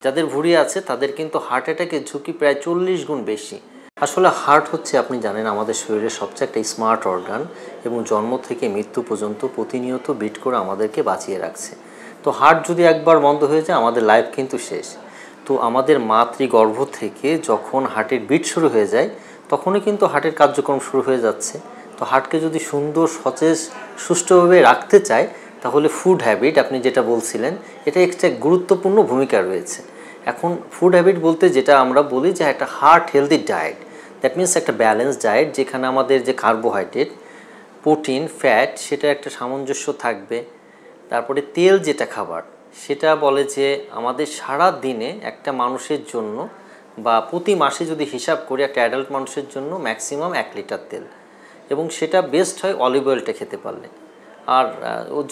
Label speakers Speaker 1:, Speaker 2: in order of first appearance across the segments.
Speaker 1: যাদের ভুঁড়ি আছে তাদের কিন্তু হার্ট অ্যাটাকের ঝুঁকি প্রায় 40 গুণ বেশি। আসলে হার্ট হচ্ছে, আপনি জানেন, আমাদের শরীরের সবচেয়ে একটা স্মার্ট অর্গান এবং জন্ম থেকে মৃত্যু পর্যন্ত প্রতিনিয়ত বিট করে আমাদেরকে বাঁচিয়ে রাখছে। তো হার্ট যদি একবার বন্ধ হয়ে যায় আমাদের লাইফ কিন্তু শেষ। তো আমাদের মাতৃগর্ভ থেকে যখন হার্টের বিট শুরু হয়ে যায় তখনই কিন্তু হার্টের কার্যক্রম শুরু হয়ে যাচ্ছে। তো হার্টকে যদি সুন্দর, সতেজ, সুষ্ঠুভাবে রাখতে চায় তাহলে ফুড হ্যাবিট, আপনি যেটা বলছিলেন, এটা একটা গুরুত্বপূর্ণ ভূমিকা রয়েছে। এখন ফুড হ্যাবিট বলতে যেটা আমরা বলি যে একটা heart healthy diet, that means একটা ব্যালেন্স ডায়েট যেখানে আমাদের যে কার্বোহাইড্রেট, প্রোটিন, ফ্যাট সেটা একটা সামঞ্জস্য থাকবে। তারপরে তেল যেটা খাবার সেটা বলে যে আমাদের সারা দিনে একটা মানুষের জন্য বা প্রতি মাসে যদি হিসাব করি একটা অ্যাডাল্ট মানুষের জন্য ম্যাক্সিমাম 1 লিটার তেল, এবং সেটা বেস্ট হয় অলিভ অয়েলটা খেতে পারলে। আর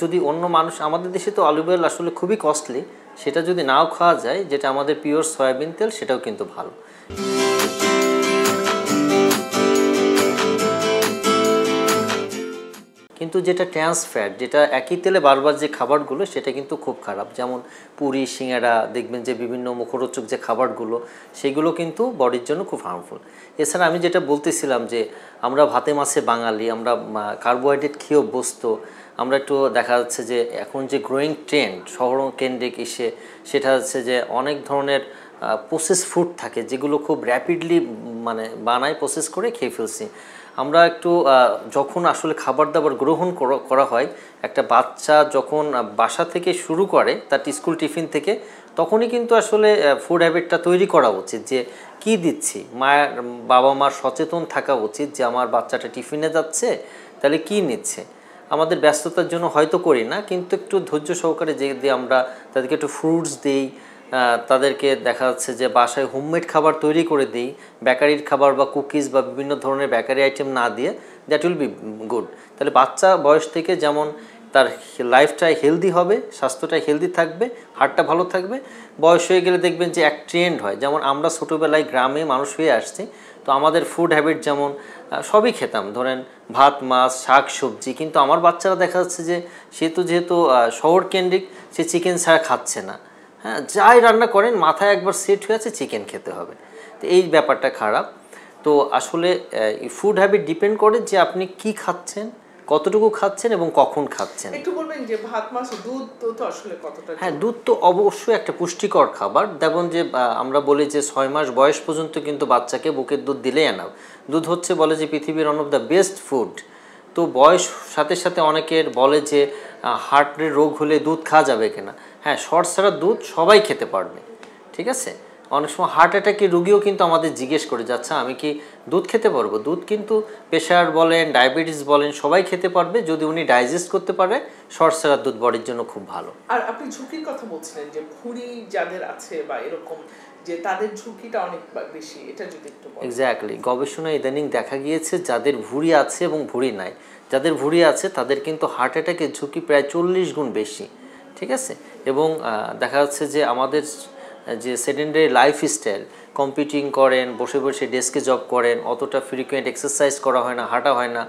Speaker 1: যদি অন্য মানুষ, আমাদের দেশে তো অলিভ অয়েল আসলে খুবই কস্টলি, সেটা যদি নাও খাওয়া যায়, যেটা আমাদের পিওর সয়াবিন তেল, সেটাও কিন্তু ভালো। কিন্তু যেটা ট্রান্স ফ্যাট, যেটা একই তেলে বারবার যে খাবারগুলো, সেটা কিন্তু খুব খারাপ। যেমন পুরি, সিঙ্গাড়া, দেখবেন যে বিভিন্ন মুখরোচক যে খাবারগুলো, সেগুলো কিন্তু বডির জন্য খুব হার্মফুল। এছাড়া আমি যেটা বলতেছিলাম যে আমরা ভাতে মাছে বাঙালি, আমরা কার্বোহাইড্রেট খেয়ে অভ্যস্ত। আমরা একটু দেখা যাচ্ছে যে এখন যে গ্রোয়িং ট্রেন্ড শহর কেন্দ্রিক এসে, সেটা হচ্ছে যে অনেক ধরনের প্রসেস ফুড থাকে যেগুলো খুব র্যাপিডলি বানায়, প্রসেস করে খেয়ে ফেলছি আমরা। একটু যখন আসলে খাবার দাবার গ্রহণ করা হয়, একটা বাচ্চা যখন বাসা থেকে শুরু করে তার স্কুল টিফিন থেকে, তখনই কিন্তু আসলে ফুড হ্যাবিটটা তৈরি করা উচিত যে কি দিচ্ছি। বাবা মার সচেতন থাকা উচিত যে আমার বাচ্চাটা টিফিনে যাচ্ছে, তাহলে কি নিচ্ছে। আমাদের ব্যস্ততার জন্য হয়তো করি না, কিন্তু একটু ধৈর্য সহকারে যদি আমরা তাদেরকে একটু ফ্রুটস দিই, তাদেরকে দেখা যাচ্ছে যে বাসায় হোমমেড খাবার তৈরি করে দিই, বেকারির খাবার বা কুকিজ বা বিভিন্ন ধরনের বেকারি আইটেম না দিয়ে, দ্যাট উইল বি গুড। তাহলে বাচ্চা বয়স থেকে যেমন তার লাইফটাই হেলদি হবে, স্বাস্থ্যটাই হেলদি থাকবে, হার্টটা ভালো থাকবে। বয়স হয়ে গেলে দেখবেন যে এক ট্রেন্ড হয়, যেমন আমরা ছোটোবেলায় গ্রামে মানুষ হয়ে আসছি, তো আমাদের ফুড হ্যাবিট যেমন সবই খেতাম, ধরেন ভাত, মাছ, শাক, সবজি, কিন্তু আমার বাচ্চারা দেখা যাচ্ছে যে সে তো যেহেতু শহর কেন্দ্রিক, সে চিকেন ছাড়া খাচ্ছে না। হ্যাঁ, যাই রান্না করেন মাথায় একবার সেট হয়ে আছে চিকেন খেতে হবে। তো এই ব্যাপারটা খারাপ। তো আসলে ফুড হ্যাবিট ডিপেন্ড করে যে আপনি কি খাচ্ছেন, কতটুকু খাচ্ছেন এবং কখন খাচ্ছেন।
Speaker 2: একটু বলবেন যে ভাত, মাছ, দুধ তো আসলে কতটা?
Speaker 1: হ্যাঁ, দুধ তো অবশ্যই একটা পুষ্টিকর খাবার। দেখুন যে আমরা বলি যে 6 মাস বয়স পর্যন্ত কিন্তু বাচ্চাকে বুকের দুধ দিলেই এনাফ। দুধ হচ্ছে বলে যে পৃথিবীর one of the best food. তো বয়স সাথে সাথে অনেকের বলে যে হার্টের রোগ হলে দুধ খাওয়া যাবে কিনা। হ্যাঁ, শর্ট ছাড়া দুধ সবাই খেতে পারবে, ঠিক আছে। অনেক সময় হার্ট অ্যাটাকের রোগীও কিন্তু আমাদের জিজ্ঞেস করে যাচ্ছে আমি কি দুধ খেতে পারবো। দুধ কিন্তু প্রেশার বলেন, ডায়াবেটিস বলেন, সবাই খেতে পারবে যদি উনি ডাইজেস্ট করতে পারে। শর্ট ছাড়া দুধ বডির জন্য খুব ভালো।
Speaker 2: আর আপনি ঝুঁকির কথা বলছিলেন যে ভুঁড়ি যাদের আছে বা এরকম, যে তাদের ঝুঁকিটা অনেক বেশি, এটা যদি একটু বলেন।
Speaker 1: এক্স্যাক্টলি, গবেষণায় ইদানিং দেখা গিয়েছে যাদের ভুঁড়ি আছে এবং ভুঁড়ি নাই, যাদের ভুঁড়ি আছে তাদের কিন্তু হার্ট অ্যাটাকের ঝুঁকি প্রায় 40 গুণ বেশি, ঠিক আছে। এবং দেখা যাচ্ছে যে আমাদের যে সেডেন্টারি লাইফস্টাইল, কম্পিউটিং করেন, বসে বসে ডেস্কে জব করেন, অতটা ফ্রিকুয়েন্ট এক্সারসাইজ করা হয় না, হাঁটা হয় না,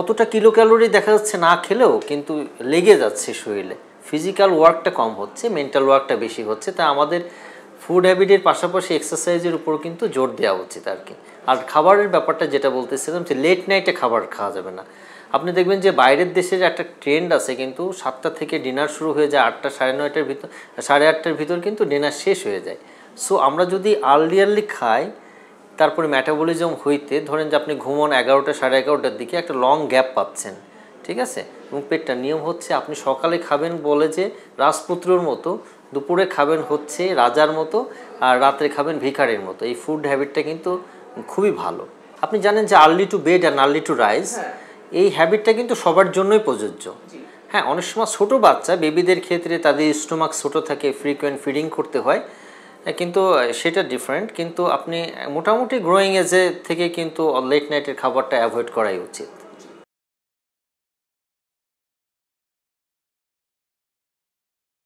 Speaker 1: অতটা কিলো ক্যালোরি দেখা যাচ্ছে না খেলেও কিন্তু লেগে যাচ্ছে শরীরে। ফিজিক্যাল ওয়ার্কটা কম হচ্ছে, মেন্টাল ওয়ার্কটা বেশি হচ্ছে। তা আমাদের ফুড হ্যাবিটের পাশাপাশি এক্সারসাইজের উপর কিন্তু জোর দেওয়া উচিত আর কি। আর খাবারের ব্যাপারটা যেটা বলতেছিলাম যে লেট নাইটে খাবার খাওয়া যাবে না। আপনি দেখবেন যে বাইরের দেশের একটা ট্রেন্ড আছে, কিন্তু 7টা থেকে ডিনার শুরু হয়ে যায়, 8টা, 9:30টার ভিতর, 8:30টার ভিতর কিন্তু ডিনার শেষ হয়ে যায়। সো আমরা যদি আর্লি খাই, তারপরে মেটাবলিজম হইতে ধরেন যে আপনি ঘুমন 11টা, 11:30টার দিকে, একটা লং গ্যাপ পাচ্ছেন, ঠিক আছে। এবং পেটটা নিয়ম হচ্ছে আপনি সকালে খাবেন বলে যে রাজপুত্রর মতো, দুপুরে খাবেন হচ্ছে রাজার মতো, আর রাত্রে খাবেন ভিখারির মতো। এই ফুড হ্যাবিটটা কিন্তু খুবই ভালো। আপনি জানেন যে early to bed and early to rise, এই হ্যাবিটটা কিন্তু সবার জন্যই প্রযোজ্য। হ্যাঁ, অনেক সময় ছোটো বাচ্চা, বেবিদের ক্ষেত্রে তাদের স্টোমাক ছোটো থাকে, ফ্রিকোয়েন্ট ফিডিং করতে হয়, কিন্তু সেটা ডিফারেন্ট। কিন্তু আপনি মোটামুটি গ্রোয়িং এজে থেকে কিন্তু লেট নাইটের খাবারটা অ্যাভয়েড করাই উচিত।